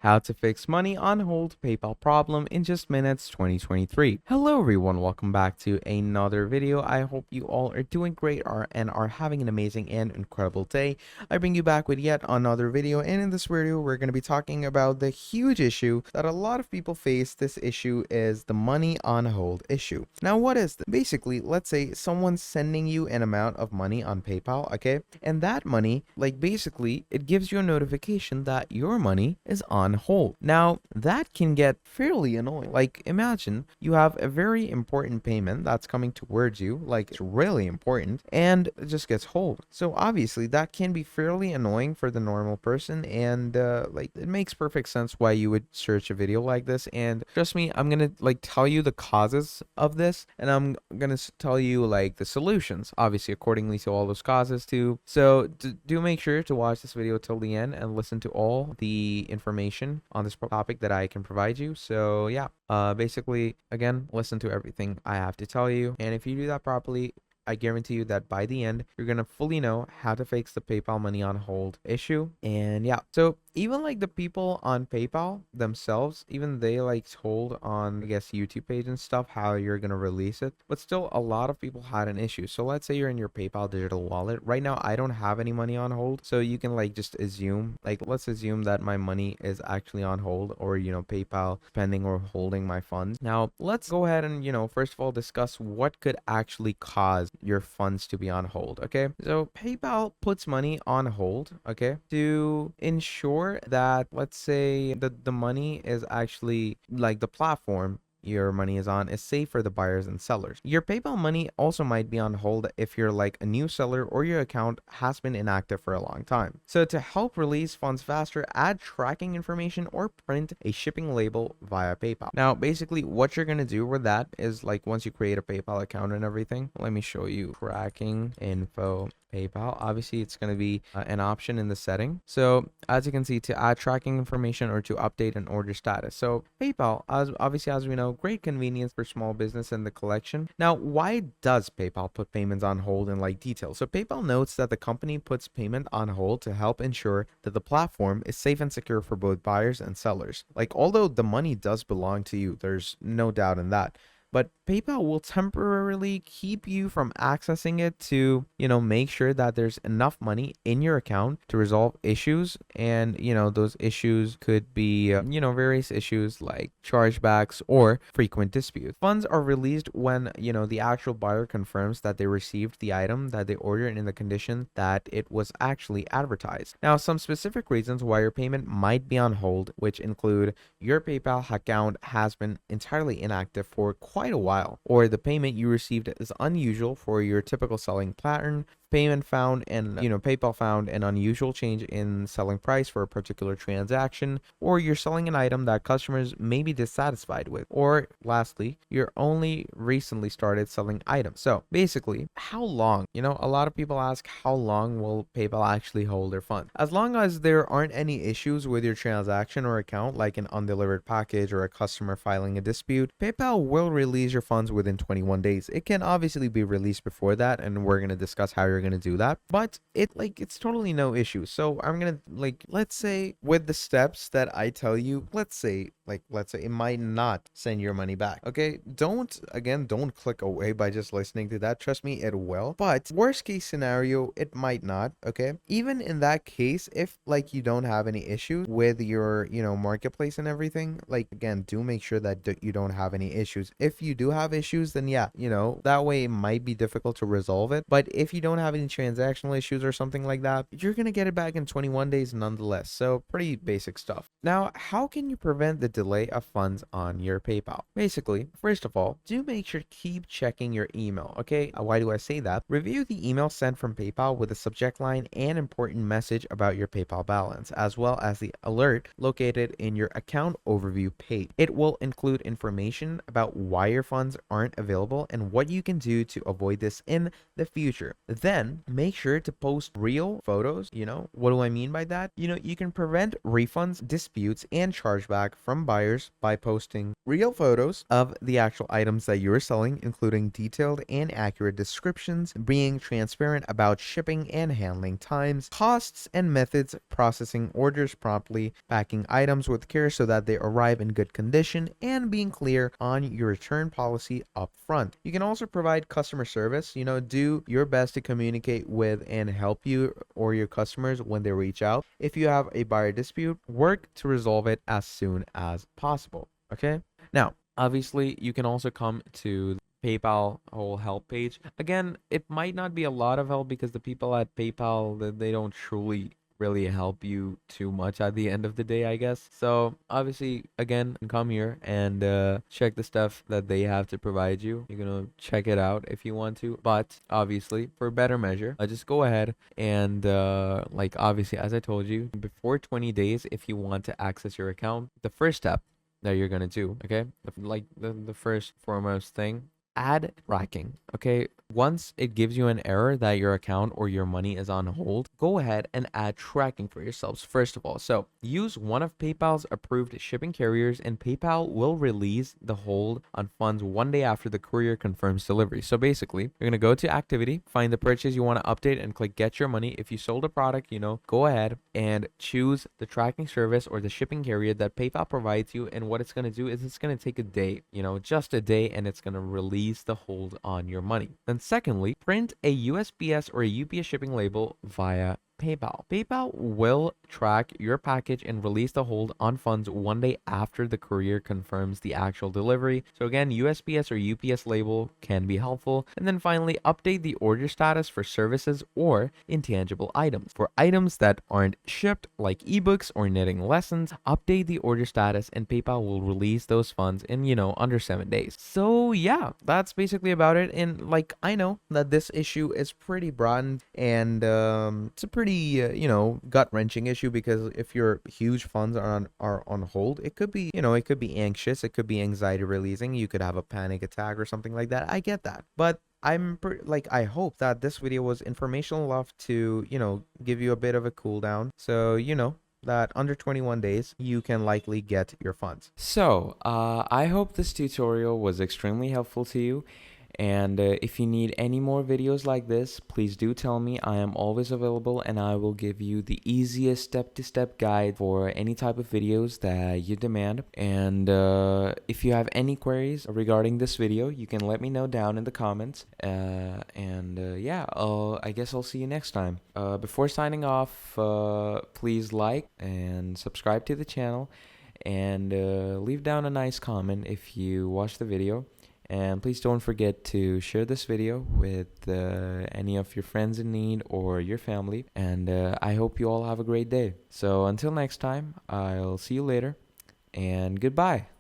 How to fix money on hold PayPal problem in just minutes 2023. Hello everyone, welcome back to another video. I hope you all are doing great and are having an amazing and incredible day. I bring you back with yet another video, and in this video we're going to be talking about the huge issue that a lot of people face. This issue is the money on hold issue. Now what is this? Basically, let's say someone's sending you an amount of money on PayPal, okay? And that money, basically it gives you a notification that your money is on hold. Now, that can get fairly annoying. Like, imagine you have a very important payment that's coming towards you, like it's really important, and it just gets hold. So obviously, that can be fairly annoying for the normal person, and it makes perfect sense why you would search a video like this. And trust me, I'm gonna tell you the causes of this, and I'm gonna tell you the solutions, obviously accordingly to all those causes too. So do make sure to watch this video till the end and listen to all the information on this topic that I can provide you. So yeah, basically, again, listen to everything I have to tell you, and if you do that properly, I guarantee you that by the end, you're gonna fully know how to fix the PayPal money on hold issue. And yeah, so even the people on PayPal themselves, even they told on, I guess, YouTube page and stuff how you're gonna release it, but still a lot of people had an issue. So let's say you're in your PayPal digital wallet right now. I don't have any money on hold, so you can just assume, let's assume that my money is actually on hold, or PayPal pending or holding my funds. Now let's go ahead and first of all discuss what could actually cause your funds to be on hold. Okay, so PayPal puts money on hold, okay, to ensure that, let's say, the money is actually, the platform your money is on is safe for the buyers and sellers. Your PayPal money also might be on hold if you're a new seller or your account has been inactive for a long time. So to help release funds faster, add tracking information or print a shipping label via PayPal. Now, basically what you're going to do with that is, once you create a PayPal account and everything, let me show you tracking info PayPal. Obviously, it's going to be an option in the setting. So as you can see, to add tracking information or to update an order status. So PayPal, as we know, great convenience for small business and the collection. Now, why does PayPal put payments on hold in detail? So PayPal notes that the company puts payment on hold to help ensure that the platform is safe and secure for both buyers and sellers. Although the money does belong to you, there's no doubt in that, but PayPal will temporarily keep you from accessing it to, make sure that there's enough money in your account to resolve issues. And, those issues could be, various issues like chargebacks or frequent disputes. Funds are released when, the actual buyer confirms that they received the item that they ordered in the condition that it was actually advertised. Now, some specific reasons why your payment might be on hold, which include your PayPal account has been entirely inactive for quite a while, or the payment you received is unusual for your typical selling pattern, PayPal found an unusual change in selling price for a particular transaction, or you're selling an item that customers may be dissatisfied with, or lastly, you're only recently started selling items. So basically, how long? A lot of people ask, how long will PayPal actually hold their funds? As long as there aren't any issues with your transaction or account, like an undelivered package or a customer filing a dispute, PayPal will release your funds within 21 days. It can obviously be released before that, and we're going to discuss how you're going to do that, but it's totally no issue. So I'm going to let's say with the steps that I tell you, let's say it might not send your money back. Okay, don't click away by just listening to that. Trust me, it will. But worst case scenario, it might not. Okay, even in that case, if you don't have any issues with your marketplace and everything, again, do make sure that you don't have any issues. If you do have issues, then yeah, that way it might be difficult to resolve it. But if you don't have any transactional issues or something like that, you're gonna get it back in 21 days nonetheless. So pretty basic stuff. Now, how can you prevent the delay of funds on your PayPal? Basically, first of all, do make sure to keep checking your email. Okay, why do I say that? Review the email sent from PayPal with a subject line and important message about your PayPal balance, as well as the alert located in your account overview page. It will include information about why your funds aren't available and what you can do to avoid this in the future. Then then make sure to post real photos. What do I mean by that? You can prevent refunds, disputes, and chargeback from buyers by posting real photos of the actual items that you're selling, including detailed and accurate descriptions, being transparent about shipping and handling times, costs and methods, processing orders promptly, packing items with care so that they arrive in good condition, and being clear on your return policy up front. You can also provide customer service. Do your best to communicate with and help you or your customers when they reach out. If you have a buyer dispute, work to resolve it as soon as possible. Okay? Now, obviously, you can also come to PayPal whole help page. Again, it might not be a lot of help because the people at PayPal, they don't truly really help you too much at the end of the day, I guess. So obviously, again, come here and check the stuff that they have to provide you. You're gonna check it out if you want to, but obviously, for better measure, just go ahead and like obviously, as I told you, before 20 days, if you want to access your account, the first step that you're gonna do, okay, the first foremost thing, add tracking. Okay, once it gives you an error that your account or your money is on hold, go ahead and add tracking for yourselves first of all. So use one of PayPal's approved shipping carriers, and PayPal will release the hold on funds 1 day after the courier confirms delivery. So basically, you're gonna go to activity, find the purchase you want to update, and click get your money. If you sold a product, go ahead and choose the tracking service or the shipping carrier that PayPal provides you. And what it's gonna do is it's gonna take a day, just a day, and it's gonna release the hold on your money. Then secondly, print a USPS or a UPS shipping label via PayPal. PayPal will track your package and release the hold on funds 1 day after the courier confirms the actual delivery. So again, USPS or UPS label can be helpful. And then finally, update the order status for services or intangible items. For items that aren't shipped, like ebooks or knitting lessons, update the order status and PayPal will release those funds in, under 7 days. So yeah, that's basically about it. And like, I know that this issue is pretty broad and it's a pretty gut-wrenching issue, because if your huge funds are on hold, it could be it could be anxious, it could be anxiety releasing, you could have a panic attack or something like that. I get that, but I hope that this video was informational enough to give you a bit of a cool down, so that under 21 days you can likely get your funds. So I hope this tutorial was extremely helpful to you. And if you need any more videos like this, please do tell me. I am always available, and I will give you the easiest step-to-step guide for any type of videos that you demand. And if you have any queries regarding this video, you can let me know down in the comments. Yeah, I guess I'll see you next time. Before signing off, please like and subscribe to the channel, and leave down a nice comment if you watch the video. And please don't forget to share this video with any of your friends in need or your family. And I hope you all have a great day. So until next time, I'll see you later, and goodbye.